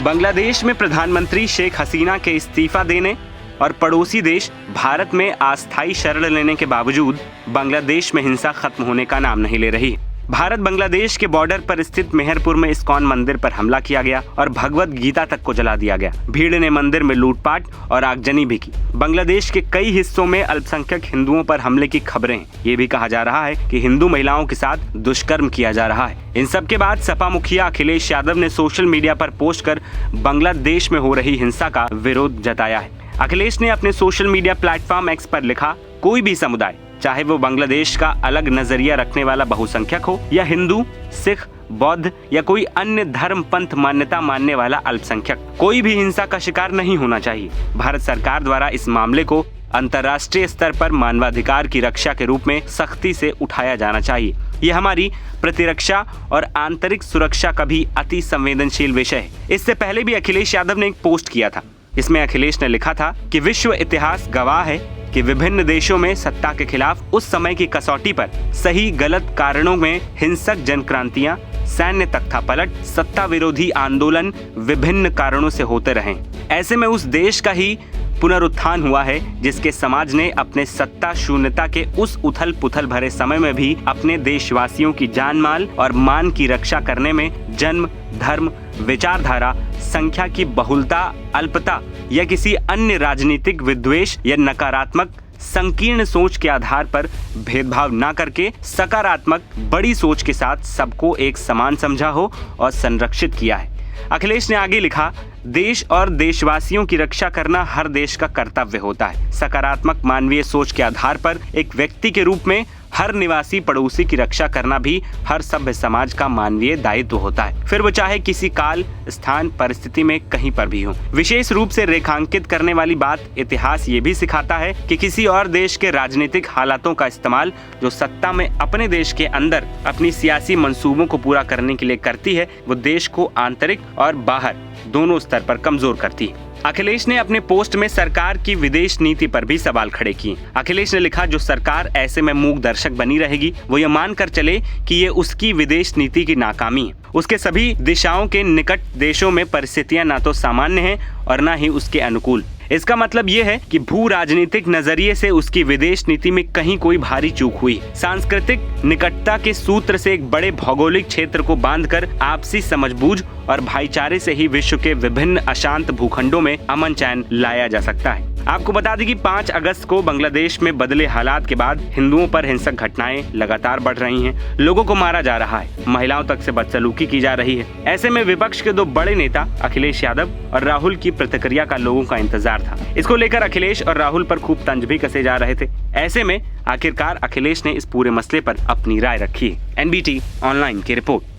बांग्लादेश में प्रधानमंत्री शेख हसीना के इस्तीफा देने और पड़ोसी देश भारत में अस्थायी शरण लेने के बावजूद बांग्लादेश में हिंसा खत्म होने का नाम नहीं ले रही। भारत बांग्लादेश के बॉर्डर पर स्थित मेहरपुर में इस्कॉन मंदिर पर हमला किया गया और भगवत गीता तक को जला दिया गया। भीड़ ने मंदिर में लूटपाट और आगजनी भी की। बांग्लादेश के कई हिस्सों में अल्पसंख्यक हिंदुओं पर हमले की खबरें हैं। ये भी कहा जा रहा है कि हिंदू महिलाओं के साथ दुष्कर्म किया जा रहा है। इन सब के बाद सपा मुखिया अखिलेश यादव ने सोशल मीडिया पर पोस्ट कर बांग्लादेश में हो रही हिंसा का विरोध जताया है। अखिलेश ने अपने सोशल मीडिया प्लेटफॉर्म एक्स पर लिखा, कोई भी समुदाय, चाहे वो बांग्लादेश का अलग नजरिया रखने वाला बहुसंख्यक हो या हिंदू, सिख, बौद्ध या कोई अन्य धर्म पंथ मान्यता मानने वाला अल्पसंख्यक, कोई भी हिंसा का शिकार नहीं होना चाहिए। भारत सरकार द्वारा इस मामले को अंतर्राष्ट्रीय स्तर पर मानवाधिकार की रक्षा के रूप में सख्ती से उठाया जाना चाहिए। ये हमारी प्रतिरक्षा और आंतरिक सुरक्षा का भी अति संवेदनशील विषय है। इससे पहले भी अखिलेश यादव ने एक पोस्ट किया था। इसमें अखिलेश ने लिखा था कि विश्व इतिहास गवाह है कि विभिन्न देशों में सत्ता के खिलाफ उस समय की कसौटी पर सही गलत कारणों में हिंसक जनक्रांतियां, सैन्य तख्तापलट, सत्ता विरोधी आंदोलन विभिन्न कारणों से होते रहे। ऐसे में उस देश का ही पुनरुत्थान हुआ है जिसके समाज ने अपने सत्ता शून्यता के उस उथल पुथल भरे समय में भी अपने देशवासियों की जान माल और मान की रक्षा करने में जन्म, धर्म, विचारधारा, संख्या की बहुलता, अल्पता या किसी अन्य राजनीतिक विद्वेष या नकारात्मक संकीर्ण सोच के आधार पर भेदभाव न करके सकारात्मक बड़ी सोच के साथ सबको एक समान समझा हो और संरक्षित किया है। अखिलेश ने आगे लिखा, देश और देशवासियों की रक्षा करना हर देश का कर्तव्य होता है। सकारात्मक मानवीय सोच के आधार पर एक व्यक्ति के रूप में हर निवासी पड़ोसी की रक्षा करना भी हर सभ्य समाज का मानवीय दायित्व होता है, फिर वो चाहे किसी काल, स्थान, परिस्थिति में कहीं पर भी हो। विशेष रूप से रेखांकित करने वाली बात, इतिहास ये भी सिखाता है कि किसी और देश के राजनीतिक हालातों का इस्तेमाल जो सत्ता में अपने देश के अंदर अपनी सियासी मंसूबों को पूरा करने के लिए करती है, वो देश को आंतरिक और बाहर दोनों स्तर पर कमजोर करती है। अखिलेश ने अपने पोस्ट में सरकार की विदेश नीति पर भी सवाल खड़े किए। अखिलेश ने लिखा, जो सरकार ऐसे में मूक दर्शक बनी रहेगी वो ये मानकर चले कि ये उसकी विदेश नीति की नाकामी है। उसके सभी दिशाओं के निकट देशों में परिस्थितियां ना तो सामान्य हैं और ना ही उसके अनुकूल। इसका मतलब ये है कि भू राजनीतिक नजरिए से उसकी विदेश नीति में कहीं कोई भारी चूक हुई। सांस्कृतिक निकटता के सूत्र से एक बड़े भौगोलिक क्षेत्र को बांधकर आपसी समझबूझ और भाईचारे से ही विश्व के विभिन्न अशांत भूखंडों में अमन चैन लाया जा सकता है। आपको बता दें कि 5 अगस्त को बांग्लादेश में बदले हालात के बाद हिंदुओं पर हिंसक घटनाएं लगातार बढ़ रही हैं। लोगों को मारा जा रहा है, महिलाओं तक से बदसलूकी की जा रही है। ऐसे में विपक्ष के 2 बड़े नेता अखिलेश यादव और राहुल की प्रतिक्रिया का लोगों का इंतजार था। इसको लेकर अखिलेश और राहुल पर खूब तंज भी कसे जा रहे थे। ऐसे में आखिरकार अखिलेश ने इस पूरे मसले पर अपनी राय रखी है। NBT ऑनलाइन की रिपोर्ट।